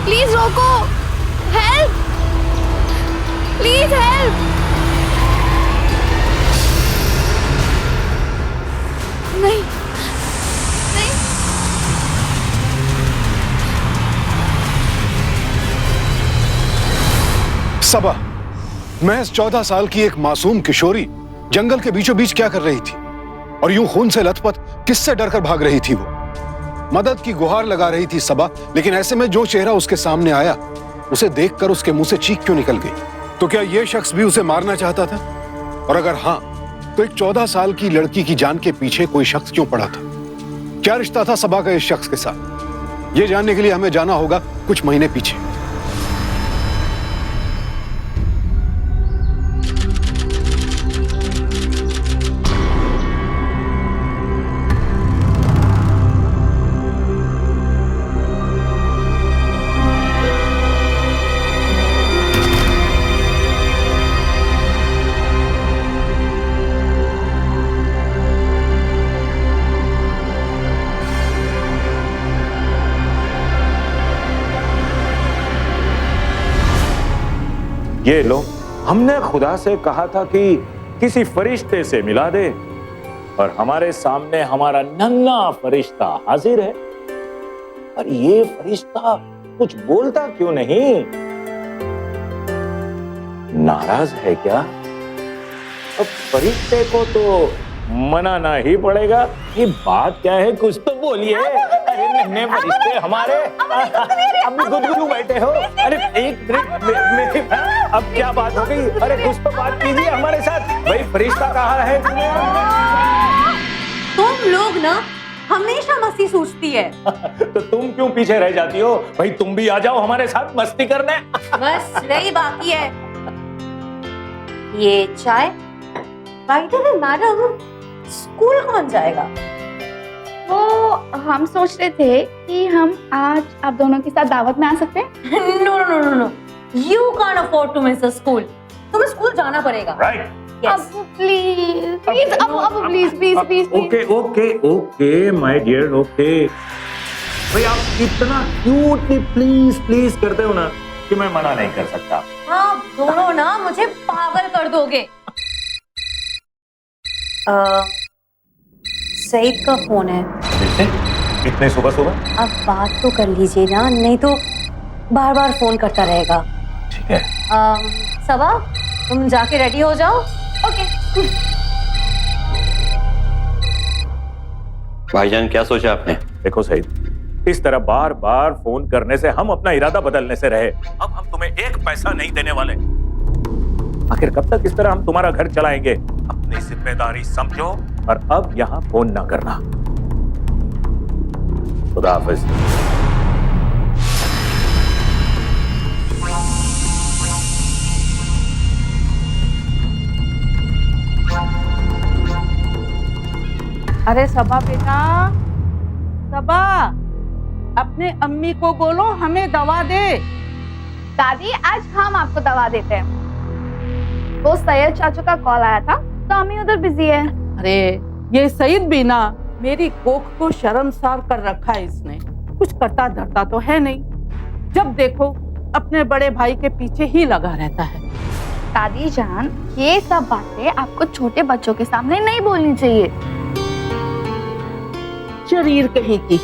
Please रोको, help, please help. नहीं नहीं, सबा, महज 14 साल की एक मासूम किशोरी जंगल के बीचों बीच क्या कर रही थी? और यूं खून से लथपथ किससे डरकर भाग रही थी वो? मदद की गुहार लगा रही थी सबा, लेकिन ऐसे में जो चेहरा उसके सामने आया उसे देखकर उसके मुंह से चीख क्यों निकल गई? तो क्या यह शख्स भी उसे मारना चाहता था? और अगर हां, तो एक 14 साल की लड़की की जान के पीछे कोई शख्स क्यों पड़ा था? क्या रिश्ता था सबा का इस शख्स के साथ? यह जानने के लिए हमें जाना होगा कुछ महीने पीछे। ये लो, हमने खुदा से कहा था कि किसी फरिश्ते से मिला दे, और हमारे सामने हमारा नन्हा फरिश्ता हाजिर है। और ये फरिश्ता कुछ बोलता क्यों नहीं? नाराज है क्या? अब फरिश्ते को तो मनाना ही पड़ेगा। ये बात क्या है, कुछ तो बोलिए। अरे नन्हे फरिश्ते हमारे, अब गुदगुदू बैठे हो। अरे एक मिनट, अब क्या बात हो गई? अरे कुछ तो बात कीजिए हमारे साथ। भाई फरिश्ता कहाँ है? तुम लोग ना हमेशा मस्ती सोचती है। तो तुम क्यों पीछे रह जाती हो? भाई तुम भी आ जाओ हमारे साथ मस्ती करने। बस रही बाकी है ये चाय। By the way madam, school कौन जाएगा? वो हम सोच रहे थे कि हम आज आप दोनों के साथ दावत में आ सकते हैं। No no no no, you can't afford to miss the school. तुम्हें स्कूल जाना पड़ेगा। राइट। अब प्लीज प्लीज, अब please please please. Okay okay okay my dear, okay. भाई आप इतना क्यूटली प्लीज प्लीज करते हो ना कि मैं मना नहीं कर सकता। हाँ दोनों ना मुझे पागल कर दोगे। सईद का फोन है। कैसे? इतने सुबह सुबह? अब बात तो कर लीजिए ना, नहीं तो बार बार फोन करता रहेगा। ठीक है। सबा, तुम जाके रेडी हो जाओ। ओके। भाईजान क्या सोचा आपने? देखो सईद, इस तरह बार बार फोन करने से हम अपना इरादा बदलने से रहे। अब हम तुम्हें एक पैसा नहीं देने वाले। आखिर कब तक इस तरह हम तुम्हारा घर चलाएंगे? अपनी जिम्मेदारी समझो और अब यहाँ फोन ना करना। खुदा हाफिज। अरे सबा बेटा, सबा, अपने अम्मी को बोलो हमें दवा दे। दादी आज हम आपको दवा देते हैं। वो सैयद चाचू का कॉल आया था तो अम्मी उधर बिजी है। अरे ये सईद भी ना मेरी कोख को शर्मसार कर रखा है इसने। कुछ करता धरता तो है नहीं, जब देखो अपने बड़े भाई के पीछे ही लगा रहता है। दादी जान, ये सब बातें आपको छोटे बच्चों के सामने नहीं बोलनी चाहिए। शरीर कहीं की,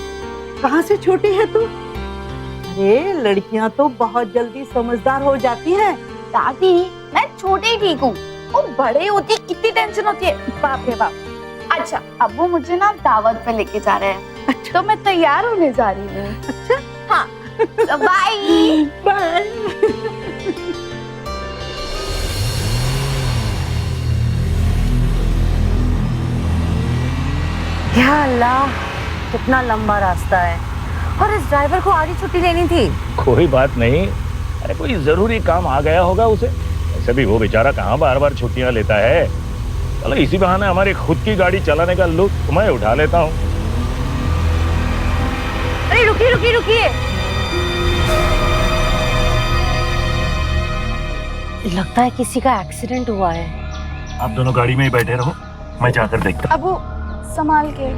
कहाँ से छोटी है तू? अरे लड़कियां तो बहुत जल्दी समझदार हो जाती हैं। दादी मैं छोटे ही ठीक हूँ, वो बड़े होती कितनी टेंशन होती है, बाप रे बाप। अच्छा अब वो मुझे ना दावत पे लेके जा रहे हैं। अच्छा। तो मैं तैयार होने जा रही हूँ। अच्छा हाँ, तो बाय बाय। या अल्लाह, कितना लंबा रास्ता है और इस ड्राइवर को आधी छुट्टी लेनी थी। कोई बात नहीं, अरे कोई जरूरी काम आ गया होगा उसे। ऐसे भी वो बेचारा कहाँ बार बार छुट्टियां लेता है। चलो इसी बहाने हमारी खुद की गाड़ी चलाने का लुत्फ मैं उठा लेता हूँ। अरे रुकिए रुकिए रुकिए, लगता है किसी का एक्सीडेंट हुआ है। आप दोनों गाड़ी में ही बैठे रहो, मैं जाकर देखता अबू संभाल के।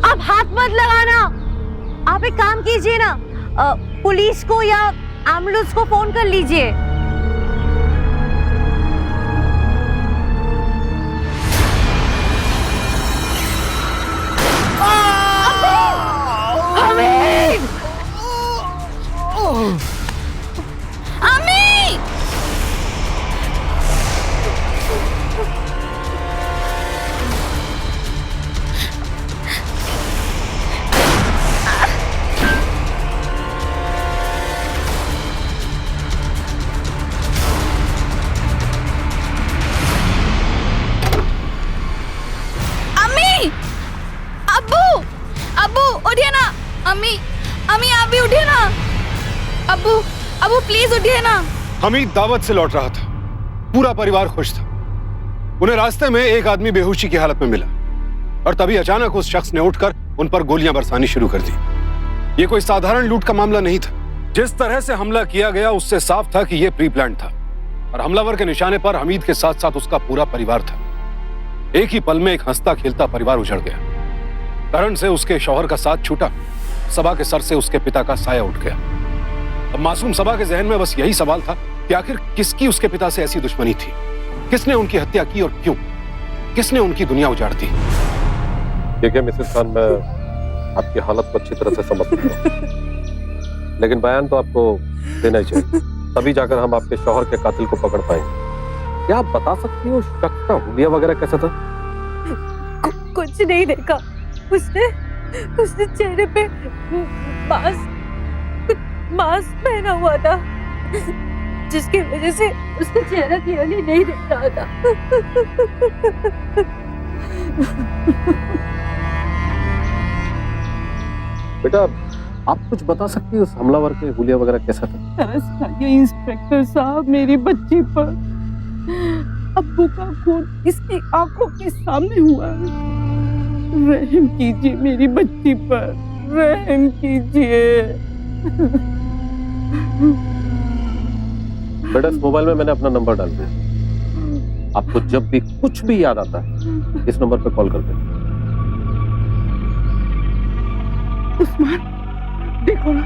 आप हाथ मत लगाना। आप एक काम कीजिए ना, पुलिस को या एम्बुलेंस को फोन कर लीजिए। उठिए ना अम्मी, अम्मी आप भी उठिए ना। अब्बू अब्बू प्लीज उठिए ना। हमीद दावत से लौट रहा था, पूरा परिवार खुश था। उन्हें रास्ते में एक आदमी बेहोशी की हालत में मिला और तभी अचानक उस शख्स ने उठकर उन पर गोलियां बरसानी शुरू कर दी। ये कोई साधारण लूट का मामला नहीं था। जिस तरह से हमला किया गया उससे साफ था कि यह प्री प्लान था और हमलावर के निशाने पर हमीद के साथ साथ उसका पूरा परिवार था। एक ही पल में एक हंसता खेलता परिवार उजड़ गया। करण से उसके शौहर का साथ छूटा, सबा के सर से उसके पिता का साया उठ गया। अब मासूम सबा के जहन में बस यही सवाल था कि आखिर किसकी उसके पिता से ऐसी दुश्मनी थी, किसने उनकी हत्या की और क्यों, किसने उनकी दुनिया उजाड़ दी। देखिए मिसेस खान, मैं आपकी हालत को अच्छी तरह से समझ सकता हूँ, लेकिन बयान तो आपको देना ही चाहिए, तभी जाकर हम आपके शौहर के कातिल को पकड़ पाएंगे। क्या आप बता सकती हो शख्स का हुलिया वगैरह कैसा था? कुछ नहीं देखा। उसने चेहरे पे मास्क पहना हुआ था, जिसकी वजह से उसका चेहरा क्लियरली नहीं दिख रहा था। बेटा, आप कुछ बता सकती हो उस हमलावर के हुलिया वगैरह कैसा था? ये इंस्पेक्टर साहब, मेरी बच्ची पर अब्बू का खून इसकी आंखों के सामने हुआ है। रहम कीजिए मेरी बच्ची पर, रहम कीजिए। बेटा, इस मोबाइल में मैंने अपना नंबर डाल दिया। आपको जब भी कुछ भी याद आता है इस नंबर पे कॉल कर दें। उस्मान, देखो ना,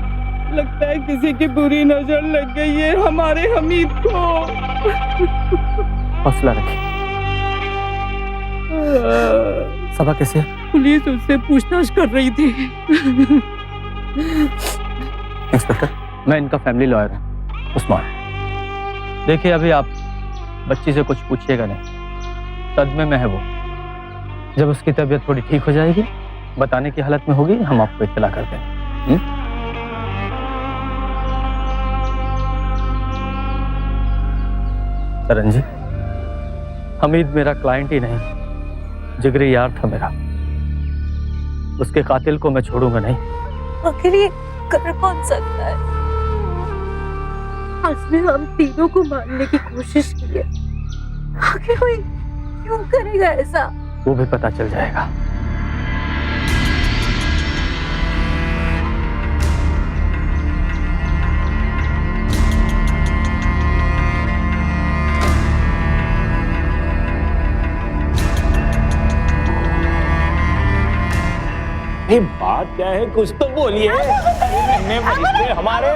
लगता है किसी की बुरी नजर लग गई है हमारे हमीद को। हौसला रखिए। सबा कैसे है? पुलिस उससे पूछताछ कर रही थी। इंस्पेक्टर, मैं इनका फैमिली लॉयर हूँ, उस्मान। देखिए, अभी आप बच्ची से कुछ पूछिएगा नहीं, सदमे में है वो। जब उसकी तबीयत थोड़ी ठीक हो जाएगी, बताने की हालत में होगी, हम आपको इत्तला कर देंगे। करण जी, हमीद मेरा क्लाइंट ही नहीं, जिगरी यार था मेरा। उसके कातिल को मैं छोड़ूंगा नहीं। आखिर ये कर कौन सकता है? उसने हम तीनों को मारने की कोशिश की है। आखिर कोई क्यों करेगा ऐसा? वो भी पता चल जाएगा। ये बात क्या है, कुछ तो बोलिए। अरे फरिश्ते हमारे,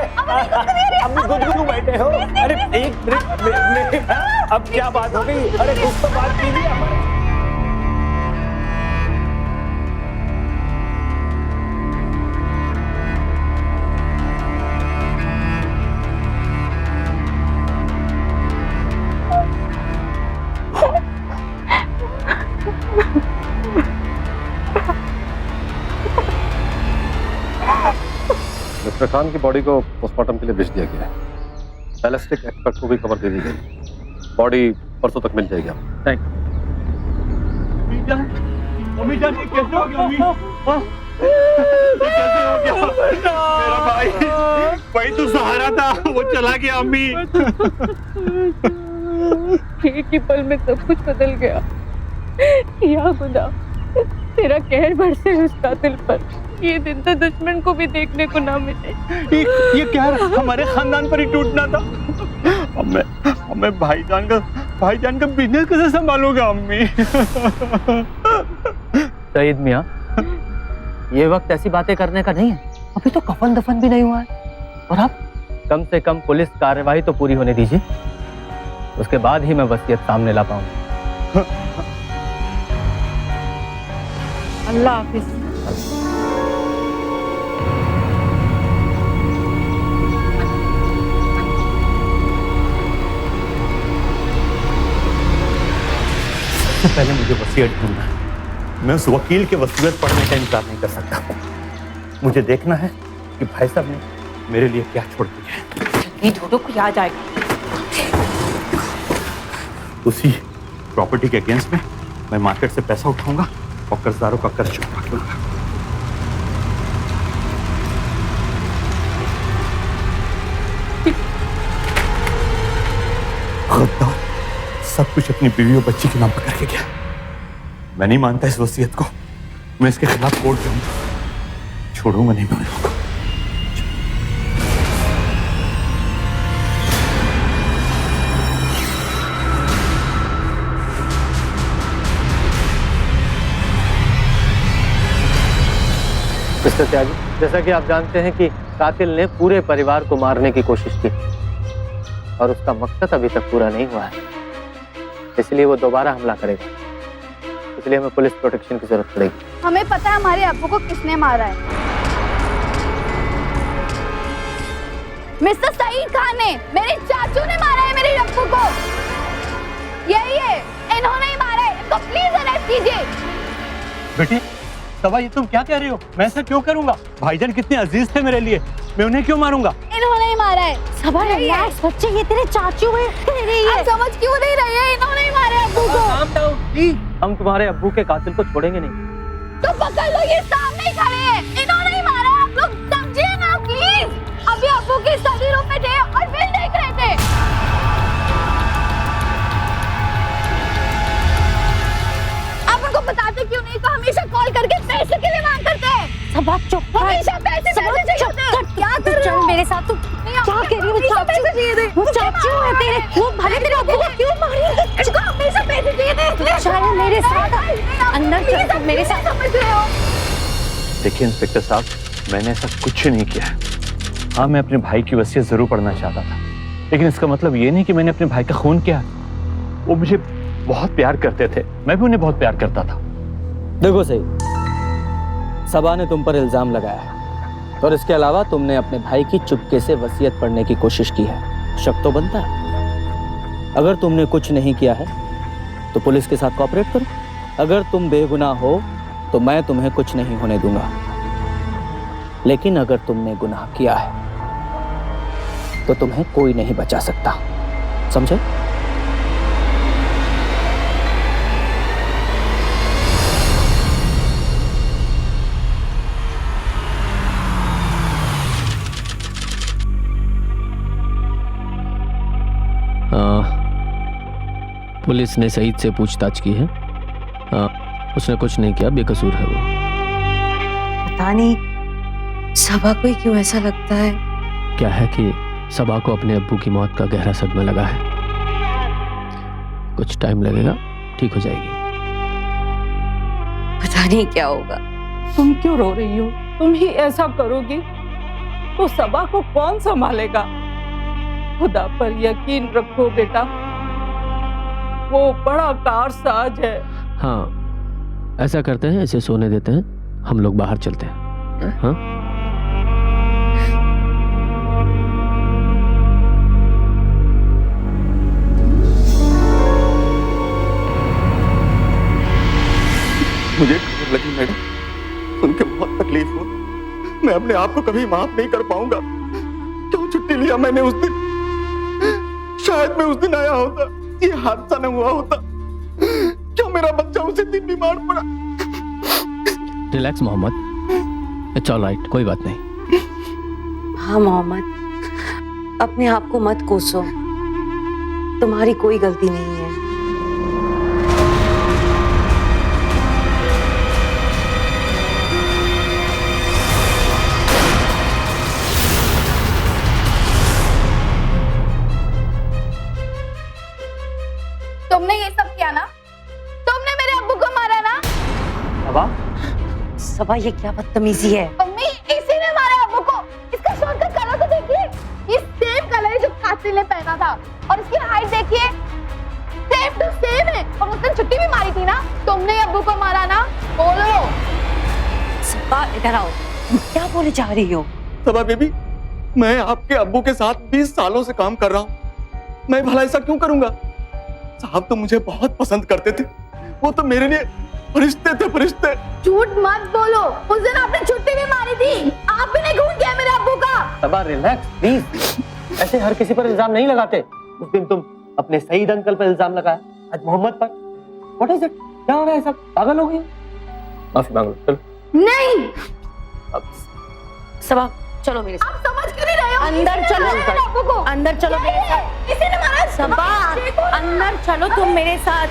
अब गुदगुदू बैठे हो। अरे एक मिनट, अब क्या बात हो गई? अरे कुछ तो बात कीजिए हमारे। मिस्टर खान की बॉडी को पोस्टमार्टम के लिए भेज दिया गया है। बैलिस्टिक एक्सपर्ट को भी खबर दे दी गई। बॉडी परसों तक मिल जाएगी आपको। Thank you. कैसे हो गया? मेरा भाई, भाई तू सहारा था, वो चला गया अम्मी। एक ही पल में सब कुछ बदल गया। या खुदा, तेरा कहर बरसे उस कातिल पर। ये दिन तो दुश्मन को भी देखने को ना मिले। ये कहर हमारे खानदान पर ही टूटना था। हमें भाईजान का बिजनेस कैसे संभालूंगा अम्मी? सईद मियाँ, ये वक्त ऐसी बातें करने का नहीं है। अभी तो कफन दफन भी नहीं हुआ है। और आप कम से कम पुलिस कार्यवाही तो पूरी होने दीजिए, उसके बाद ही मैं वसीयत सामने ला पाऊंगा। अल्लाह हाफिज। पहले मुझे वसीयत ढूंढना है। मैं उस वकील के वसीयत पढ़ने का इनकार नहीं कर सकता। मुझे देखना है कि भाई साहब ने मेरे लिए क्या छोड़ दिया है। जल्दी ढूंढो, कोई आ जाएगा। उसी प्रॉपर्टी के अगेंस्ट में मैं मार्केट से पैसा उठाऊंगा और कर्जदारों का कर्ज चुकता दूंगा। गद्दार सब कुछ अपनी बीवी और बच्ची के नाम पर करके गया। मैं नहीं मानता इस वसीयत को। मैं इसके खिलाफ कोर्ट जाऊंगा। छोड़ूंगा नहीं मैं लोगों को। मिस्टर त्यागी, जैसा कि आप जानते हैं कि कातिल ने पूरे परिवार को मारने की कोशिश की और उसका मकसद अभी तक पूरा नहीं हुआ है, इसलिए वो दोबारा हमला करेगा। इसलिए हमें पुलिस प्रोटेक्शन की जरूरत पड़ेगी। हमें पता है हमारे अब्बू को किसने मारा है। मिस्टर सईद खान ने, मेरे चाचू ने मारा है मेरे अब्बू को। यही है, इन्होंने ही मारा है। इनको प्लीज अरेस्ट कीजिए। बेटी सवा, ये तुम क्या कह रही हो? मैं ऐसा क्यों करूंगा? भाईजान कितने अजीज थे मेरे लिए, मैं उन्हें क्यों मारूंगा? इन्होंने ही मारा है। सबा रिलैक्स बच्चे, ये तेरे चाचू हैं। तेरे ही आप समझ क्यों नहीं रहे हैं? इन्होंने ही मारा है अब्बू को। हम तुम्हारे अब्बू के कातिल को छोड़ेंगे नहीं। तो पकड़ लो, ये सामने ही खड़े हैं। इन्होंने ही मारा है। आप लोग समझिए ना प्लीज। अभी अब्बू के शरीरों पे थे और बिल देख रहे थे। आप उनको बताते क्यों नहीं? तो हमेशा कॉल करके पैसे के लिए मांग करते हैं। सबा चुप कर। हमेशा पैसे चाहिए। क्या कर रहे चल हो? मेरे साथ। तू क्या कह रही है? वो हमेशा पैसे चाहिए थे। वो चाचू है तेरे। वो भले तेरे अब्बू को क्यों मारी? इसको हमेशा पैसे चाहिए थे। चल मेरे साथ अंदर चल, तू मेरे साथ। समझ रहे हो? देखिए इंस्पेक्टर साहब, मैंने ऐसा कुछ नहीं किया है। हाँ, मैं अपने भाई की वसीयत जरूर पढ़ना चाहता था, लेकिन इसका मतलब ये नहीं कि मैंने अपने भाई का खून किया। वो मुझे बहुत प्यार करते थे, मैं भी उन्हें बहुत प्यार करता था। देखो सही, सबा ने तुम पर इल्जाम लगाया है और इसके अलावा तुमने अपने भाई की चुपके से वसीयत पढ़ने की कोशिश की है। शक तो बनता है। अगर तुमने कुछ नहीं किया है तो पुलिस के साथ कोऑपरेट करो। अगर तुम बेगुनाह हो तो मैं तुम्हें कुछ नहीं होने दूंगा, लेकिन अगर तुमने गुनाह किया है तो तुम्हें कोई नहीं बचा सकता। समझे? पुलिस ने सईद से पूछताछ की है। उसने कुछ नहीं किया, बेकसूर है वो। पता नहीं सबा को ही क्यों ऐसा लगता है। क्या है कि सबा को अपने अब्बू की मौत का गहरा सदमा लगा है। कुछ टाइम लगेगा, ठीक हो जाएगी। पता नहीं क्या होगा। तुम क्यों रो रही हो? तुम ही ऐसा करोगी तो सबा को कौन संभालेगा? खुदा पर यकीन रखो बेटा, वो बड़ा कारसाज है। हाँ, ऐसा करते हैं, इसे सोने देते हैं, हम लोग बाहर चलते हैं। हाँ? मुझे खबर लगी मैडम, सुन के बहुत तकलीफ हुई। मैं अपने आप को कभी माफ नहीं कर पाऊंगा। क्यों छुट्टी लिया मैंने उस दिन? शायद मैं उस दिन आया होता, ये हादसा न हुआ होता। क्यों मेरा बच्चा उसी दिन बीमार पड़ा? Relax Mohammed, it's all right, कोई बात नहीं। हाँ मोहम्मद, अपने आप को मत कोसो, तुम्हारी कोई गलती नहीं है। तुमने ये सब किया ना? तुमने मेरे अब्बू को मारा ना? सबा ये क्या बदतमीजी है? मम्मी, इसी ने मारा अब्बू को। इसका शर्ट का कलर तो देखिए, ये सेम कलर है जो कातिल ने पहना था, और इसकी हाइट देखिए, सेम टू सेम है। और उस दिन छुट्टी भी मारी थी ना? तुमने अब्बू को मारा ना? बोलो। सबा इधर आओ, क्या बोले जा रही हो? सबा बेबी, मैं आपके अब्बू के साथ 20 सालों से काम कर रहा हूँ। मैं भला ऐसा क्यों करूंगा? साहब तो मुझे बहुत पसंद करते थे, वो तो मेरे लिए फरिश्ते थे, फरिश्ते। झूठ मत बोलो, उस दिन आपने छुट्टी भी मारी थी। आप भी नहीं खून किया मेरे अब्बू का। सबा रिलैक्स प्लीज, ऐसे हर किसी पर इल्जाम नहीं लगाते। उस दिन तुम अपने सईद अंकल पर इल्जाम लगाया, आज मोहम्मद पर। What is it? क्या हो रहा है? सब पागल हो गए? माफी मांग लो, चलो। नहीं, सबा चलो मेरे साथ। आप समझ क्यों नहीं रहे हो? अंदर इसी ने चलो, मारा मेरे अब्बू को। अंदर चलो मेरे साथ। इसी ने मारा। सबा अंदर चलो तुम मेरे साथ।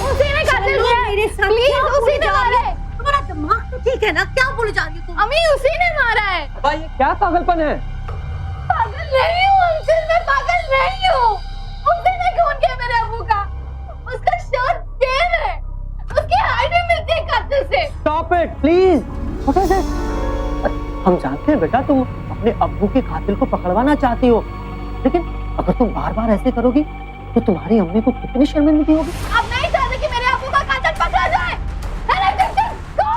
उसी ने कातिल चलो किया। मेरे साथ। प्लीज, क्या उसी बोले ने जा रही मारा है? है। तुम्हारा दिमाग तो ठीक है ना? क्या बोले जा रही हो तुम? अम्मी, उसी ने मारा है। सबा ये क्या पागलपन है? पागल नहीं हूँ अंकल, मैं पागल नहीं हूँ। उसी ने खून किया मेरे अब्बू का। उसका शर्ट सेम है, उसकी हाइट भी मिलती है कातिल से। Stop it please. What is it? हम जानते हैं बेटा, तुम अपने अब्बू के कातिल को पकड़वाना चाहती हो, लेकिन अगर तुम बार बार ऐसे करोगी तो तुम्हारी अम्मी को कितनी शर्मिंदगी होगी। अब नहीं चाहते कि मेरे अब्बू का कातिल पकड़ा जाए। अरे just go,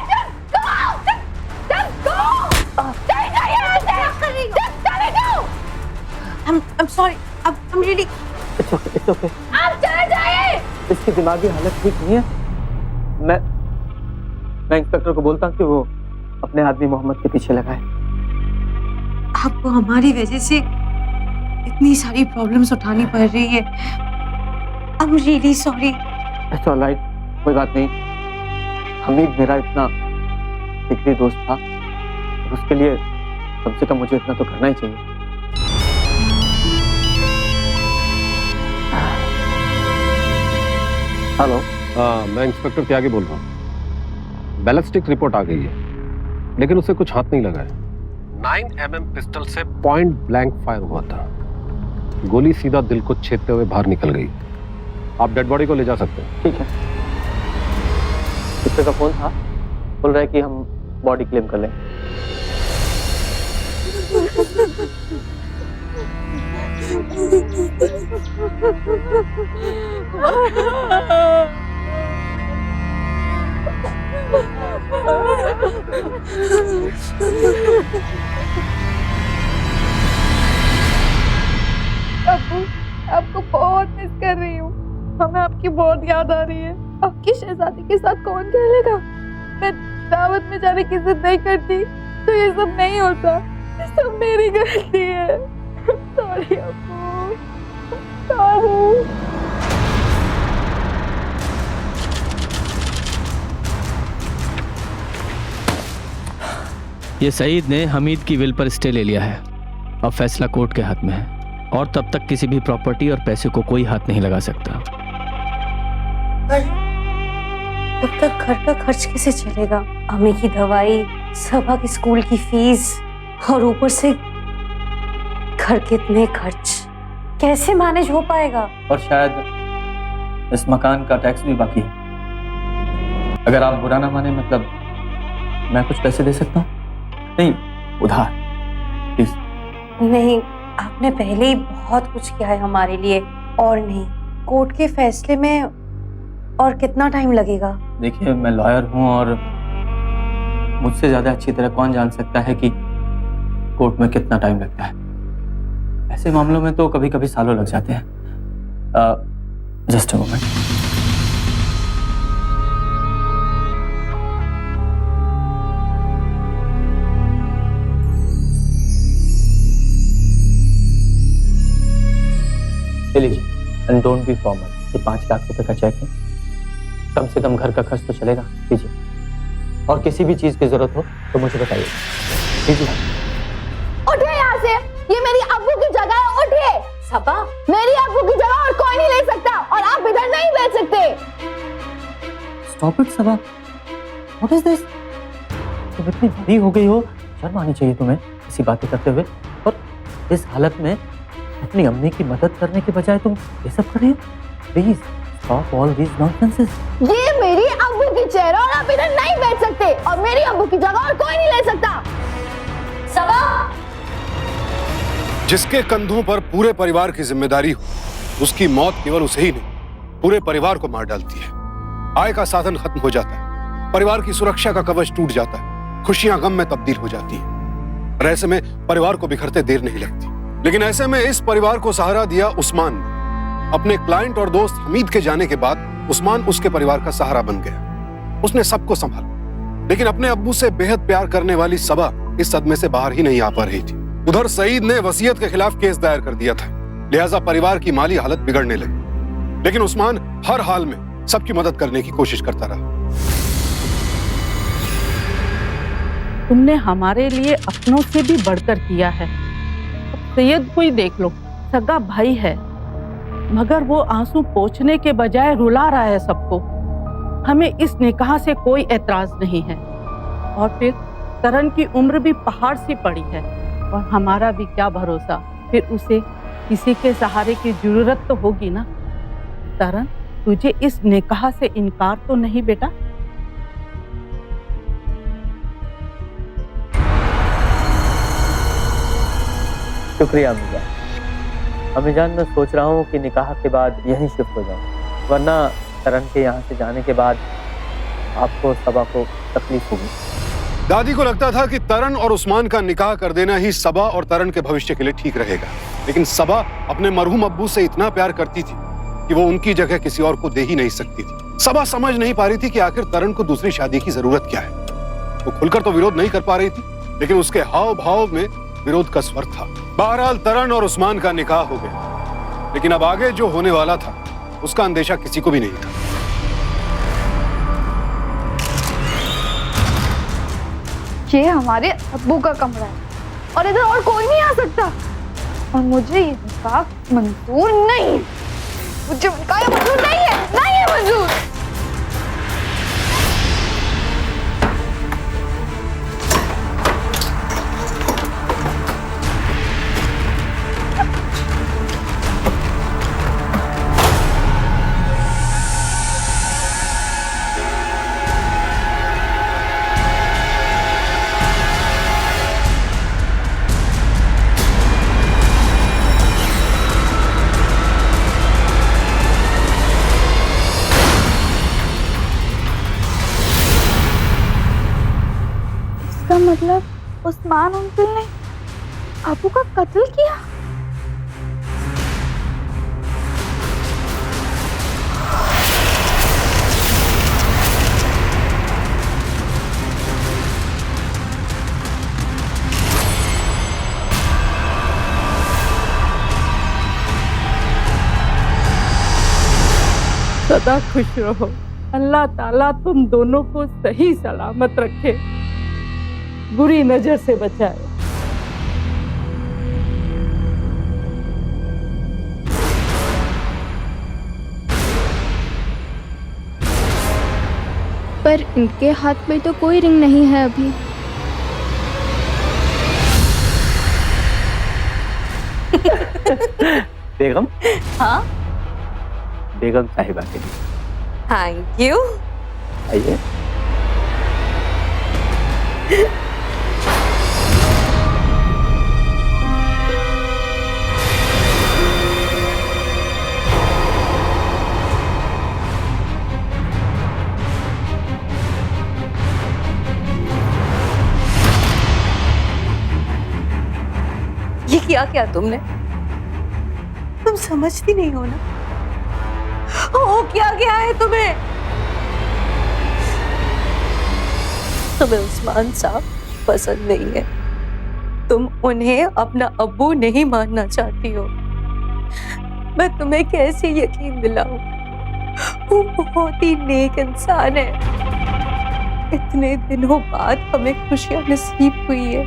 just go, just go। चले जाइए यहाँ से। Just चले जाओ। I'm sorry, I'm really। It's okay। आप चले जाइए। इसकी दिमागी हालत ठीक नहीं है। मैं इंस्पेक्टर को बोलता हूँ कि वो अपने आदमी मोहम्मद के पीछे लगाए। आपको हमारी वजह से इतनी सारी प्रॉब्लम्स उठानी पड़ रही है। I'm really sorry। It's all right, कोई बात नहीं। हमीद मेरा इतना जिगरी दोस्त था, उसके लिए कम से कम मुझे इतना तो करना ही चाहिए। हेलो। हाँ, मैं इंस्पेक्टर त्यागी बोल रहा हूँ। बैलिस्टिक रिपोर्ट आ गई है, लेकिन उससे कुछ हाथ नहीं लगा है। 9mm पिस्टल से पॉइंट ब्लैंक फायर हुआ था। गोली सीधा दिल को छेदते हुए बाहर निकल गई। आप डेड बॉडी को ले जा सकते हैं। ठीक है। किसी का फोन था, बोल रहा है कि हम बॉडी क्लेम कर लें। अब्बू, आपको बहुत मिस कर रही हूँ। हमें आपकी बहुत याद आ रही है। आपकी शहजादी के साथ कौन खेलेगा? मैं दावत में जाने की जिद नहीं करती तो ये सब नहीं होता। ये सब मेरी गलती है। सॉरी अब्बू, सॉरी। ये सईद ने हमीद की विल पर स्टे ले लिया है। अब फैसला कोर्ट के हाथ में है, और तब तक किसी भी प्रॉपर्टी और पैसे को कोई हाथ नहीं लगा सकता। तब तक घर का खर्च कैसे चलेगा? अम्मी की दवाई, सबा की स्कूल की फीस, और ऊपर से घर के इतने खर्च, कैसे मैनेज हो पाएगा? और शायद इस मकान का टैक्स भी बाकी है। अगर आप बुरा ना माने, मतलब मैं कुछ पैसे दे सकता हूँ? नहीं, उधार प्लीज। नहीं, आपने पहले ही बहुत कुछ किया है हमारे लिए, और नहीं, कोर्ट के फैसले में और कितना टाइम लगेगा? देखिए, मैं लॉयर हूँ और मुझसे ज्यादा अच्छी तरह कौन जान सकता है कि कोर्ट में कितना टाइम लगता है। ऐसे मामलों में तो कभी कभी सालों लग जाते हैं। Just a moment. लीजिए, एंड डोंट बी फॉर्मल। ये 5 लाख रुपए का चेक है, कम से कम घर का खर्च तो चलेगा। लीजिए, और किसी भी चीज की जरूरत हो तो मुझे बताइए। जी उठिए यहाँ से, ये मेरी अब्बू की जगह है, उठिए। सबा, मेरी अब्बू की जगह और कोई नहीं ले सकता, और आप इधर नहीं बैठ सकते। Stop it Saba, what is this? तुम इतनी बड़ी हो गई हो, शर्म आनी चाहिए तुम्हें ऐसी बातें करते हुए। और इस हालत में अपनी अम्मी की मदद करने के बजाय तुम ये सब कर रही हो। Please stop all these nonsenses. ये मेरी अब्बू की चेयर, और आप इधर नहीं बैठ सकते, और मेरी अब्बू की जगह और कोई नहीं ले सकता। सबा, जिसके कंधों पर पूरे परिवार की जिम्मेदारी हो, उसकी मौत केवल उसे ही नहीं पूरे परिवार को मार डालती है। आय का साधन खत्म हो जाता है, परिवार की सुरक्षा का कवच टूट जाता है, खुशियां गम में तब्दील हो जाती हैं। और ऐसे में परिवार को बिखरते देर नहीं लगती। लेकिन ऐसे में इस परिवार को सहारा दिया उस्मान ने। अपने क्लाइंट और दोस्त हमीद के जाने के बाद उस्मान उसके परिवार का सहारा बन गया। उसने सबको संभाला। लेकिन अपने अब्बू से बेहद प्यार करने वाली सबा इस सदमे से बाहर ही नहीं आ पा रही थी। उधर सईद ने वसीयत के खिलाफ केस दायर कर दिया था, लिहाजा परिवार की माली हालत बिगड़ने लगी। लेकिन उस्मान हर हाल में सबकी मदद करने की कोशिश करता रहा। तुमने हमारे लिए अपनों से भी बढ़कर किया है। अब सैयद को ही देख लो, सगा भाई है, मगर वो आंसू पोंछने के बजाय रुला रहा है सबको। हमें इस निकाह से कोई एतराज नहीं है। और फिर तरन की उम्र भी पहाड़ सी पड़ी है, और हमारा भी क्या भरोसा, फिर उसे किसी के सहारे की जरूरत तो होगी ना। तरन, तुझे इस निकाह से इनकार तो नहीं बेटा? शुक्रिया अम्मीजान, मैं सोच रहा हूँ कि निकाह के बाद यहीं शिफ्ट हो जाऊँ, वरना तरन के यहाँ से जाने के बाद आपको सबा को तकलीफ होगी। दादी को लगता था कि तरन और उस्मान का निकाह कर देना ही सबा और तरन के भविष्य के लिए ठीक रहेगा। लेकिन सबा अपने मरहूम अब्बू से इतना प्यार करती थी कि वो उनकी जगह किसी और को दे ही नहीं सकती थी। सबा समझ नहीं पा रही थी कि आखिर तरन को दूसरी शादी की जरूरत क्या है। वो खुलकर तो विरोध नहीं कर पा रही थी, लेकिन उसके हाव भाव में विरोध का स्वर था। बहरहाल तरन और उस्मान का निकाह हो गया, लेकिन अब आगे जो होने वाला था उसका अंदेशा किसी को भी नहीं था। ये हमारे अब्बू का कमरा है, और इधर और कोई नहीं आ सकता, और मुझे ये निकाह मंजूर नहीं है। मुझे निकाह मंजूर नहीं है, नहीं है मंजूर। मतलब उस्मान अंकल ने अबू का कत्ल किया? सदा खुश रहो। अल्लाह ताला तुम दोनों को सही सलामत रखे, बुरी नजर से बचाए। पर इनके हाथ में तो कोई रिंग नहीं है अभी। बेगम? हाँ, बेगम साहिबा के लिए। Thank you. आइए। ये किया क्या तुमने? तुम समझती नहीं हो ना? हो क्या गया है तुम्हें? तुम्हें उस्मान साहब पसंद नहीं है, तुम उन्हें अपना अब्बू नहीं मानना चाहती हो। मैं तुम्हें कैसे यकीन दिलाऊं? वो बहुत ही नेक इंसान है, इतने दिनों बाद हमें खुशियां नसीब हुई है।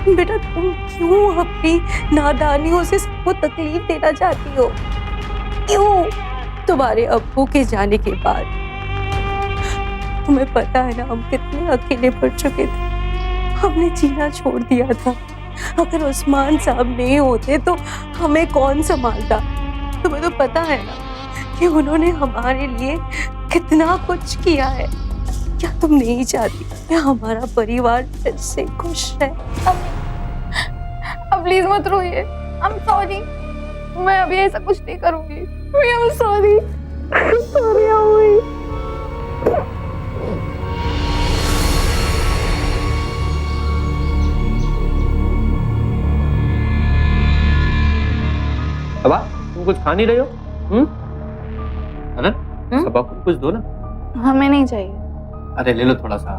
बेटा तुम क्यों अपनी नादानियों से सबको तकलीफ देना चाहती हो? क्यों? तुम्हारे अब्बू के जाने के बाद तुम्हें पता है ना हम कितने अकेले पड़ चुके थे। हमने जीना छोड़ दिया था। अगर उस्मान साहब नहीं होते तो हमें कौन संभालता? तुम्हें तो पता है ना कि उन्होंने हमारे लिए कितना कुछ किया है। क्या तुम नहीं चाहती कि हमारा परिवार फिर से खुश है? अब प्लीज मत रोइए। I am sorry. मैं अभी ऐसा कुछ नहीं करूंगी। I am sorry. सॉरी अम्मी। सबा तुम कुछ खा नहीं रहे हो? अरे सबा को कुछ दो ना। हमें नहीं चाहिए। अरे ले लो थोड़ा सा।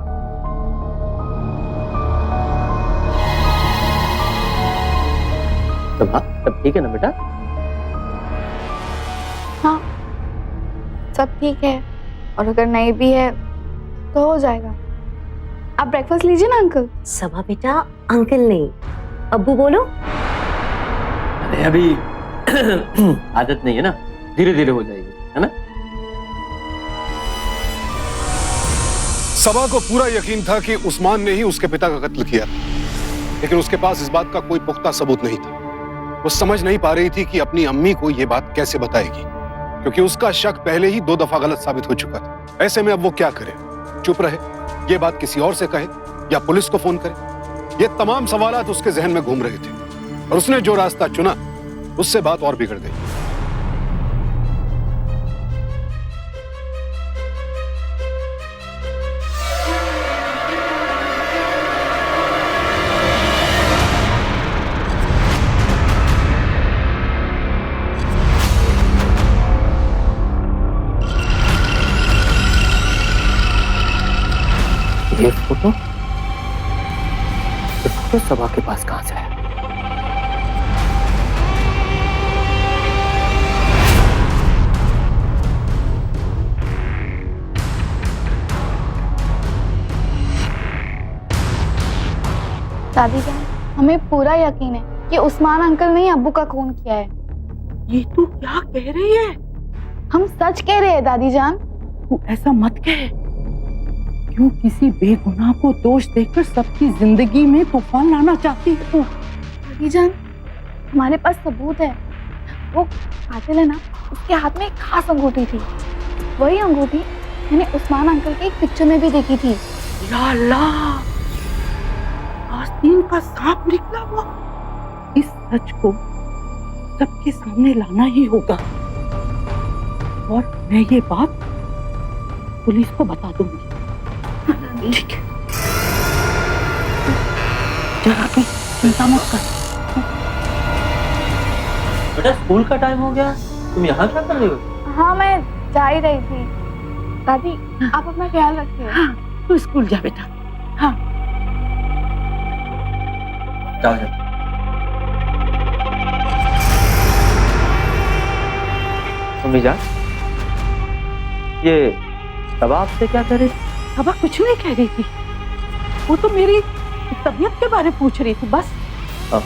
सबा सब ठीक है ना बेटा? हाँ सब ठीक है, और अगर नहीं भी है तो हो जाएगा। आप ब्रेकफास्ट लीजिए ना अंकल। सबा बेटा अंकल नहीं अब्बू बोलो। अरे अभी आदत नहीं है ना, धीरे धीरे हो जाएगी, है ना? सबा को पूरा यकीन था कि उस्मान ने ही उसके पिता का कत्ल किया, लेकिन उसके पास इस बात का कोई पुख्ता सबूत नहीं था। वो समझ नहीं पा रही थी कि अपनी अम्मी को ये बात कैसे बताएगी, क्योंकि उसका शक पहले ही 2 दफा गलत साबित हो चुका था। ऐसे में अब वो क्या करे? चुप रहे, ये बात किसी और से कहे, या पुलिस को फोन करे? ये तमाम सवालात उसके जहन में घूम रहे थे, और उसने जो रास्ता चुना उससे बात और बिगड़ गई। ये फोटो सबा के पास कहां से है? दादी जान, हमें पूरा यकीन है कि उस्मान अंकल ने ही अब्बू का खून किया है। ये तू क्या कह रही है? हम सच कह रहे हैं दादी जान। तू ऐसा मत कह। क्यों किसी बेगुनाह को दोष देकर सबकी जिंदगी में तूफान लाना चाहती है तू? दादी जान, हमारे पास सबूत है। वो कातिल है ना, उसके हाथ में एक खास अंगूठी थी। वही अंगूठी मैंने उस्मान अंकल के एक पिक्चर में भी देखी थी। या अल्लाह, आस्तीन का सांप निकला वो। इस सच को सबके सामने लाना ही होगा, और मैं ये बात पुलिस को बता दूंगी। ठीक है, जरा भी चिंता मत कर। बेटा स्कूल का टाइम हो गया, तुम यहाँ क्या कर रही हो? हाँ मैं जा ही रही थी। दादी आप अपना ख्याल रखिए। हाँ तू स्कूल जा बेटा। हाँ जाओ जाओ। मम्मी जान, ये सबा आपसे क्या कर रही थी? सबा कुछ नहीं कह रही थी, वो तो मेरी तबीयत के बारे में पूछ रही थी बस। हाँ।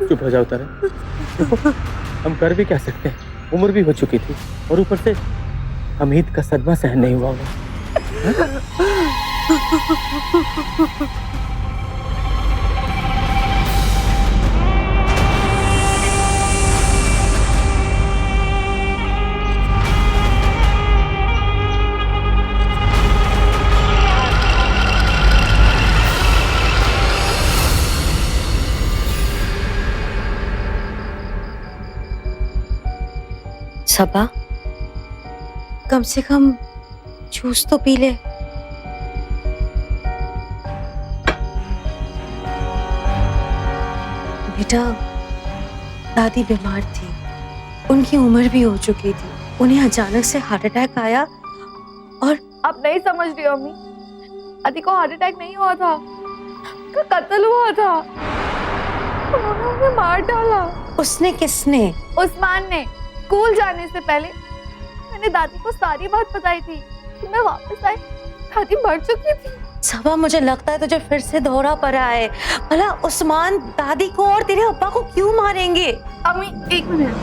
चुप हो जाओ तारा। देखो, हम कर भी क्या सकते हैं, उम्र भी हो चुकी थी, और ऊपर से हमीद का सदमा सहन नहीं हुआ होगा। सबा कम से कम जूस तो पी ले। बेटा दादी बीमार थी, उनकी उम्र भी हो चुकी थी, उन्हें अचानक से हार्ट अटैक आया और आप नहीं समझ रही हो अम्मी, दादी को हार्ट अटैक नहीं हुआ था, उनका कत्ल हुआ था। उन्होंने उन्हें मार डाला। उसने किसने? उस्मान ने। स्कूल जाने से पहले मैंने दादी को सारी बात बताई थी। जब मैं वापस आई दादी मर चुकी थी। सबा, मुझे लगता है तुझे फिर से दौरा पड़ा है। भला उस्मान दादी को और तेरे अब्बा को क्यों मारेंगे? अम्मी एक मिनट,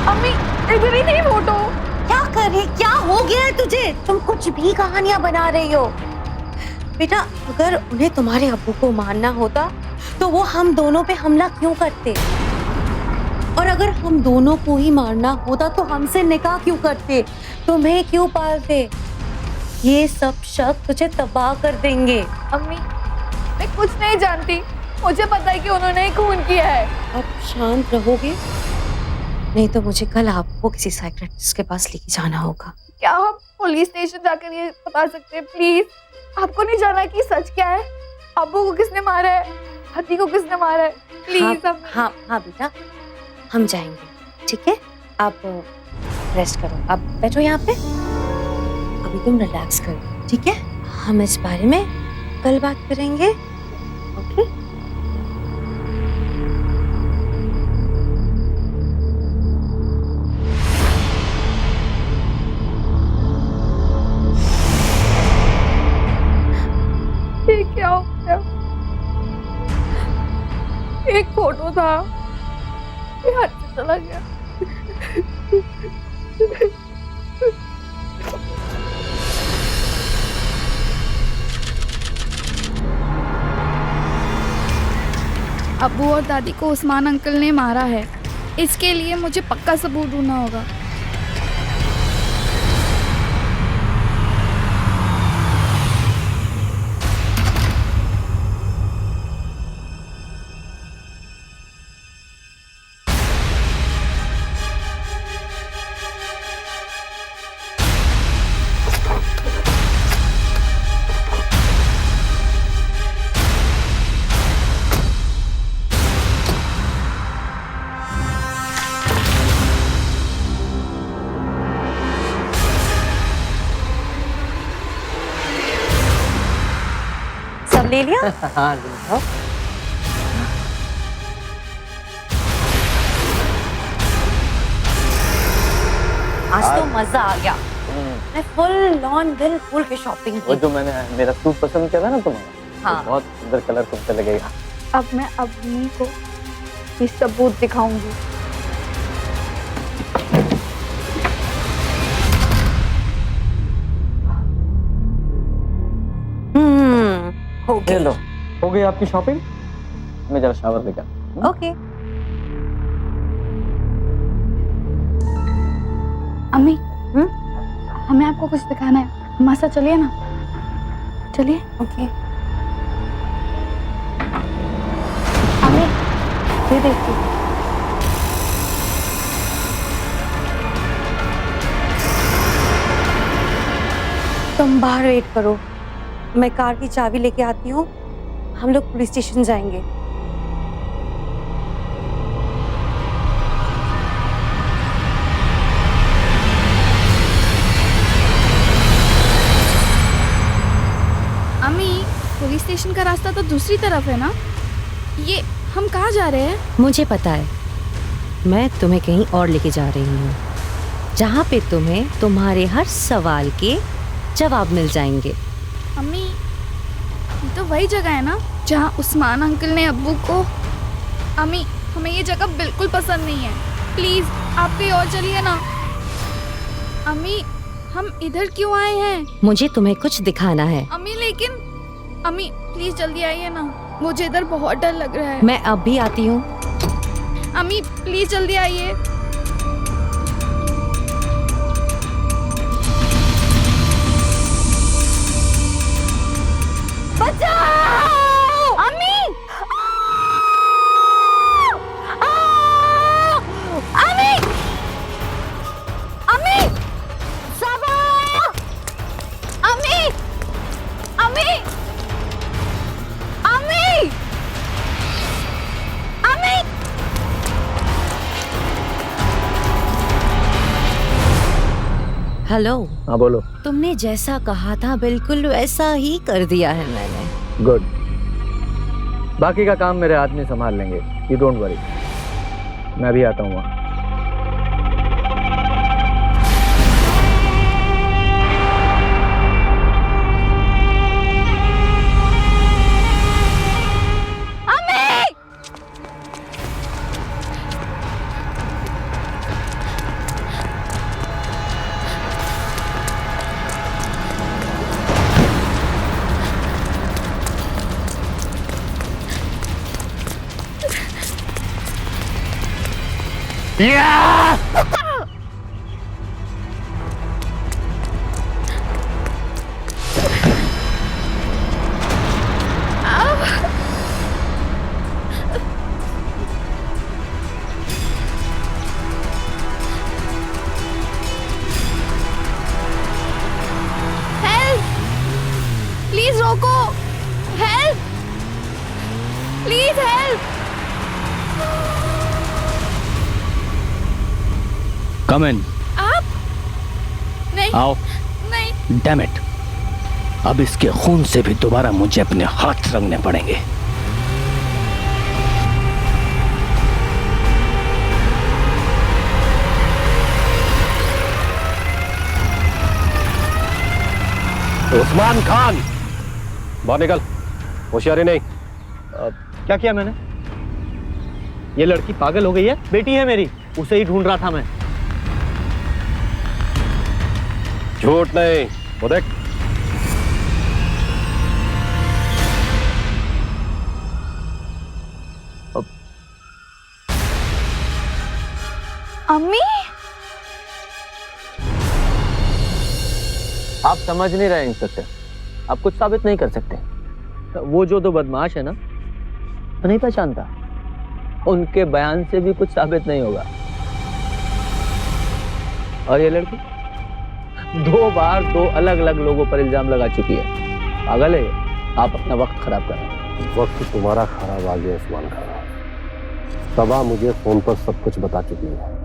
अम्मी इधर ही थी फोटो। क्या कर रही? क्या हो गया है तुझे? तुम कुछ भी कहानियां बना रही हो। बेटा, अगर उन्हें तुम्हारे अब्बू को मारना होता तो वो हम दोनों पे हमला क्यों करते? और अगर हम दोनों को ही मारना होता तो हमसे निकाह क्यों करते? तुम्हें क्यों पालते? ये सब शक तुझे तबाह कर देंगे। अम्मी मैं कुछ नहीं जानती, मुझे पता है कि उन्होंने ही खून किया है। अब शांत रहोगे? नहीं तो मुझे कल आपको किसी साइकियाट्रिस्ट के पास लेके जाना होगा। क्या हम पुलिस स्टेशन जाकर ये बता सकते हैं प्लीज? आपको नहीं जाना कि सच क्या है? अब्बू को किसने मारा है, हती को किसने मारा है? प्लीज। हाँ बेटा, हम जाएंगे, ठीक है? आप रेस्ट करो, आप बैठो यहाँ पे। अभी तुम रिलैक्स करो, ठीक है? हम इस बारे में कल बात करेंगे, ओके? ये क्या हो गया? एक फोटो था, ये हाथ से चला गया। अब्बू और दादी को उस्मान अंकल ने मारा है। इसके लिए मुझे पक्का सबूत ढूंढना होगा। ले लिया? हाँ, आज तो मजा आ गया। मैं फुल ऑन दिल खोल के शॉपिंग वो की। जो मैंने मेरा सूट पसंद किया था ना तुम्हें, हाँ। बहुत सुंदर कलर तुमसे लगेगा। अब मैं अम्मी को ये सबूत दिखाऊंगी। हो गया। लो, हो गई आपकी शॉपिंग? मैं जरा शावर लेकर। ओके। अम्मी हमें आपको कुछ दिखाना है, हमारे साथ चलिए ना। चलिए। ओके। अम्मी ये देखिए। तुम बाहर वेट करो, मैं कार की चाबी लेके आती हूँ। हम लोग पुलिस स्टेशन जाएंगे। अम्मी पुलिस स्टेशन का रास्ता तो दूसरी तरफ है ना? ये हम कहाँ जा रहे हैं? मुझे पता है, मैं तुम्हें कहीं और लेके जा रही हूँ, जहाँ पे तुम्हें तुम्हारे हर सवाल के जवाब मिल जाएंगे। अम्मी ये तो वही जगह है ना जहाँ उस्मान अंकल ने अब्बू को। अम्मी हमें ये जगह बिल्कुल पसंद नहीं है, प्लीज आप कहीं और चलिए ना। अम्मी हम इधर क्यों आए हैं? मुझे तुम्हें कुछ दिखाना है। अम्मी लेकिन अम्मी प्लीज जल्दी आइए ना, मुझे इधर बहुत डर लग रहा है। मैं अब भी आती हूँ। अम्मी प्लीज जल्दी आइए। बचाओ! अम्मी! अम्मी! अम्मी! सबा! अम्मी! अम्मी! अम्मी! अम्मी! हेलो। हाँ बोलो। तुमने जैसा कहा था बिल्कुल वैसा ही कर दिया है मैंने। गुड। बाकी का काम मेरे आदमी संभाल लेंगे, यू डोंट वरी। मैं भी आता हूँ वहाँ। प्लीज रोको, हेल्प, प्लीज हेल्प। कम इन। आप नहीं, आओ। नहीं। डैम इट, अब इसके खून से भी दोबारा मुझे अपने हाथ रंगने पड़ेंगे। उस्मान खान, बाहर निकल। होशियारी नहीं। क्या किया मैंने? ये लड़की पागल हो गई है, बेटी है मेरी, उसे ही ढूंढ रहा था मैं। झूठ नहीं, वो देख। अम्मी, आप समझ नहीं रहे इंस्पेक्टर, आप कुछ साबित नहीं कर सकते। वो जो दो बदमाश है ना, तो नहीं पहचानता, उनके बयान से भी कुछ साबित नहीं होगा। और ये लड़की 2 बार 2 अलग अलग लोगों पर इल्जाम लगा चुकी है। पागल है, आप अपना वक्त खराब कर रहे हैं। वक्त तुम्हारा खराब आ गया उस्मान खान। सबा मुझे फोन पर सब कुछ बता चुकी है।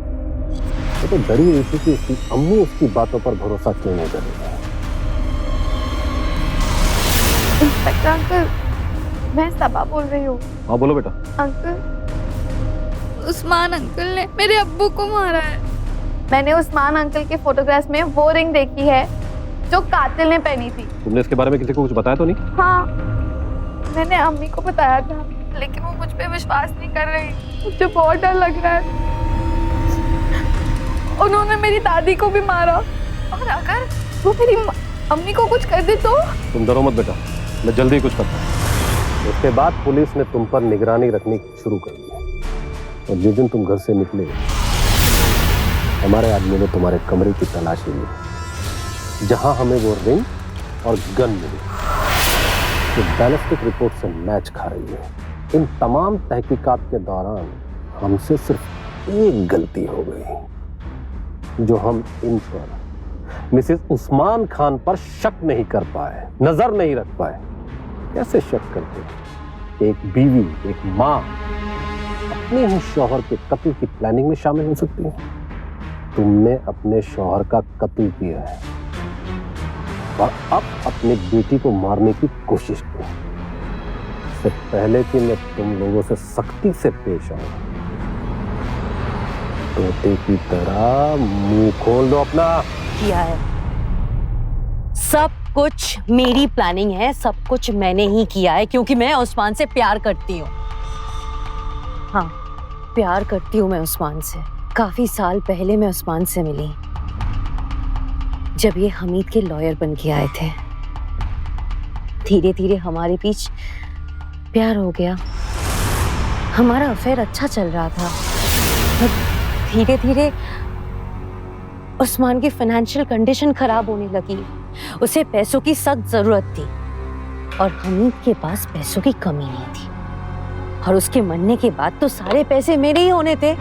वो तो डरी हुई थी कि उसकी अम्मी उसकी बातों पर भरोसा क्यों नहीं कर रही है। इंस्पेक्टर अंकल, मैं सबा बोल रही हूँ। हाँ बोलो बेटा। अंकल, उस्मान अंकल ने मेरे अब्बू को मारा है। मैंने उस्मान अंकल के फोटोग्राफ्स में वो रिंग देखी है जो कातिल ने पहनी थी। तुमने इसके बारे में किसी को कुछ बताया तो नहीं? हाँ, मैंने अम्मी को बताया था, लेकिन वो मुझ पे विश्वास नहीं कर रही। मुझे बहुत डर लग रहा है। उन्होंने मेरी दादी को भी मारा, और अगर वो मेरी अम्मी को कुछ कर दे तो? तुम डरो मत बेटा, मैं जल्दी कुछ करता हूँ। उसके बाद पुलिस ने तुम पर निगरानी रखनी शुरू कर दी, और जिस दिन तुम घर से निकले हमारे आदमी ने तुम्हारे कमरे की तलाशी ली, जहां हमें वो रिंग और गन मिली जो बैलिस्टिक रिपोर्ट से मैच खा रही है। इन तमाम तहकीकात के दौरान हमसे सिर्फ एक गलती हो गई, जो हम इन पर मिसेस उस्मान खान पर शक नहीं कर पाए, नजर नहीं रख पाए। कैसे शक करते? एक बीवी, एक माँ अपने ही शौहर के कत्ल की प्लानिंग में शामिल हो सकती है। तुमने अपने शौहर का कत्ल किया है और अब अपनी बेटी को मारने की कोशिश की। इससे पहले कि मैं तुम लोगों से सख्ती से पेश आऊं, तोते की तरह मुंह खोल दो अपना। किया है, सब कुछ मेरी प्लानिंग है, सब कुछ मैंने ही किया है, क्योंकि मैं उस्मान से प्यार करती हूँ। हाँ, प्यार करती हूँ मैं उस्मान से। काफी साल पहले मैं उस्मान से मिली, जब ये हमीद के लॉयर बन के आए थे। धीरे धीरे हमारे बीच प्यार हो गया, हमारा अफेयर अच्छा चल रहा था। धीरे धीरे उस्मान की फाइनेंशियल कंडीशन खराब होने लगी, उसे पैसों की सख्त जरूरत थी, और हमीद के पास पैसों की कमी नहीं थी। और उसके मरने के बाद तो सारे पैसे मेरे ही होने थे।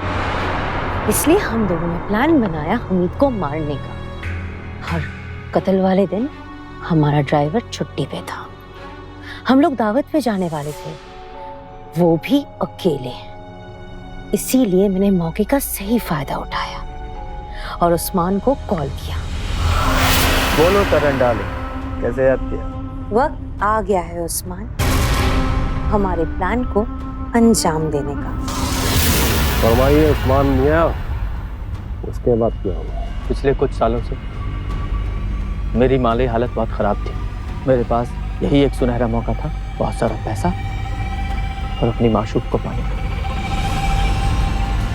इसलिए हम दोनों ने प्लान बनाया हमीद को मारने का। हर कत्ल वाले दिन हमारा ड्राइवर छुट्टी पे था। हम लोग दावत पे जाने वाले थे, वो भी अकेले। इसीलिए मैंने मौके का सही फायदा उठाया और उस्मान को कॉल किया। बोलो तरन डाले, कैसे याद किया? वक्त आ गया है उस्मान हमारे प्लान को अंजाम देने का। फरमाइए उस्मान मियां, उसके बाद क्या होगा? पिछले कुछ सालों से मेरी माली हालत बहुत खराब थी। मेरे पास यही एक सुनहरा मौका था, बहुत सारा पैसा और अपनी माशूक को पाने का।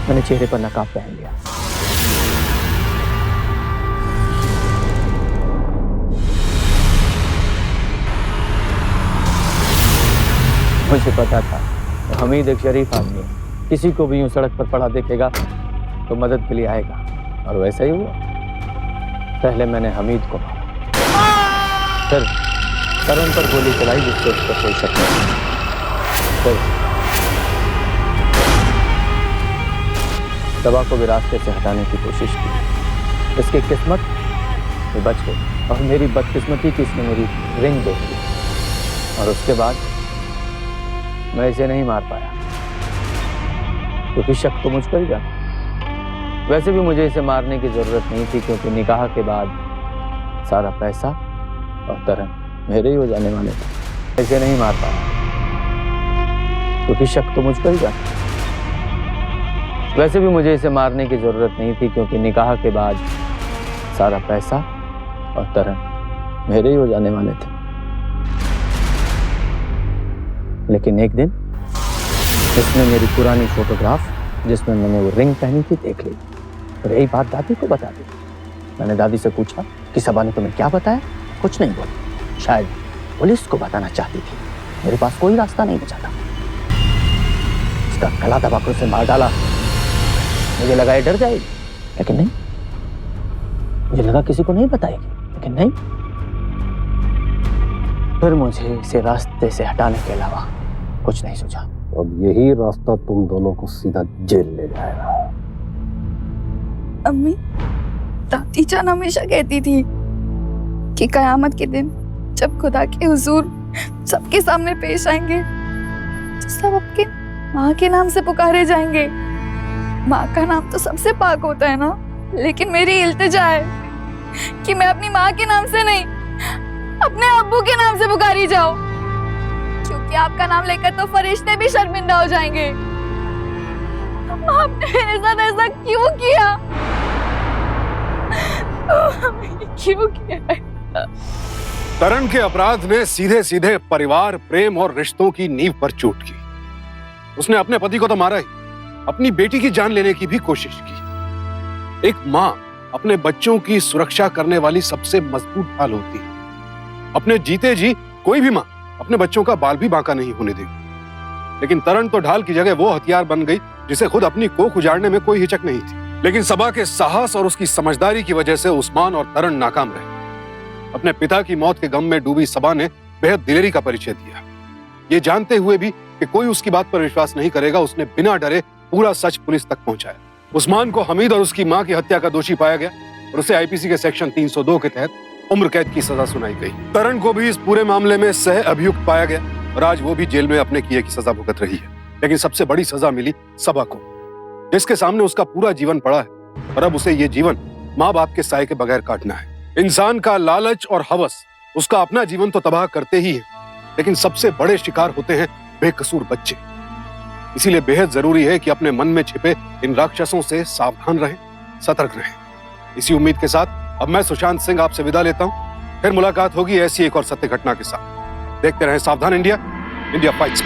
मैंने चेहरे पर नकाब पहन लिया। मुझे पता था हमीद एक शरीफ आदमी है, किसी को भी यूं सड़क पर पड़ा देखेगा तो मदद के लिए आएगा, और वैसा ही हुआ। पहले मैंने हमीद को मारा, फिर तरन पर गोली चलाई जिससे उस पर कोई शक नहीं। फिर दवा को भी रास्ते से हटाने की कोशिश की। इसकी किस्मत ये बच गई, और मेरी बदकिस्मती की इसने मेरी रिंग देख ली, और उसके बाद मैं इसे नहीं मार पाया क्योंकि शक तो मुझ पर ही जाता। वैसे भी मुझे इसे मारने की जरूरत नहीं थी, क्योंकि निकाह के बाद सारा पैसा और तरन मेरे ही हो जाने वाले थे। इसे नहीं मार पाया क्योंकि शक तो मुझ पर ही जाता। वैसे भी मुझे इसे मारने की जरूरत नहीं थी, क्योंकि निकाह के बाद सारा पैसा और तरन मेरे ही हो जाने वाले थे। लेकिन एक दिन इसने मेरी पुरानी फोटोग्राफ जिसमें मैंने वो रिंग पहनी थी देख ली, और यही बात दादी को बता दी। मैंने दादी से पूछा कि सबा ने तुम्हें क्या बताया? कुछ नहीं बोली, शायद पुलिस को बताना चाहती थी। मेरे पास कोई रास्ता नहीं बचा था। उसका गला दबाकर उसे मार डाला। मुझे लगा ये डर जाएगी, लेकिन नहीं। मुझे लगा किसी को नहीं बताएगी, लेकिन नहीं। फिर मुझे इसे रास्ते से हटाने के अलावा कुछ नहीं सूझा। अब यही रास्ता तुम दोनों को सीधा जेल ले जाएगा। अम्मी, दादी जान हमेशा कहती थी कि कयामत के दिन जब खुदा के हुजूर सबके सामने पेश आएंगे तो सब आपके माँ के नाम से पुकारे जाएंगे। माँ का नाम तो सबसे पाक होता है ना, लेकिन मेरी इल्तिजा है कि मैं अपनी माँ के नाम से नहीं, अपने अब्बू के नाम से पुकारी जाओ, क्योंकि आपका नाम लेकर तो फरिश्ते भी शर्मिंदा हो जाएंगे। आपने मेरे साथ ऐसा क्यों किया? क्यों किया? तरन के अपराध ने सीधे सीधे परिवार, प्रेम और रिश्तों की नींव पर चोट की। उसने अपने पति को तो मारा ही, अपनी बेटी की जान लेने की भी कोशिश की। एक माँ अपने बच्चों की सुरक्षा करने वाली सबसे मजबूत ढाल होती है। अपने जीते जी कोई भी माँ अपने बच्चों का बाल भी बांका नहीं होने देगी, लेकिन तरन तो ढाल की जगह वो हथियार बन गई जिसे खुद अपनी कोख उजाड़ने में कोई हिचक नहीं थी। लेकिन सबा के साहस और उसकी समझदारी की वजह से उस्मान और तरन नाकाम रहे। अपने पिता की मौत के गम में डूबी सबा ने बेहद दिलेरी का परिचय दिया। ये जानते हुए भी कि कोई उसकी बात पर विश्वास नहीं करेगा, उसने बिना डरे पूरा सच पुलिस तक पहुंचाया। उस्मान को हमीद और उसकी मां की हत्या का दोषी पाया गया और उसे आईपीसी के सेक्शन 302 के तहत उम्र कैद की सजा सुनाई गई। तरन को भी इस पूरे मामले में सह अभियुक्त पाया गया और आज वो भी जेल में अपने किए की सजा भुगत रही है। लेकिन सबसे बड़ी सजा मिली सबा को, जिसके सामने उसका पूरा जीवन पड़ा है और अब उसे ये जीवन माँ बाप के साए के बगैर काटना है। इंसान का लालच और हवस उसका अपना जीवन तो तबाह करते ही है, लेकिन सबसे बड़े शिकार होते हैं बेकसूर बच्चे। इसीलिए बेहद जरूरी है कि अपने मन में छिपे इन राक्षसों से सावधान रहें, सतर्क रहें। इसी उम्मीद के साथ अब मैं सुशांत सिंह आपसे विदा लेता हूं। फिर मुलाकात होगी ऐसी एक और सत्य घटना के साथ। देखते रहें सावधान इंडिया, इंडिया फाइट्स।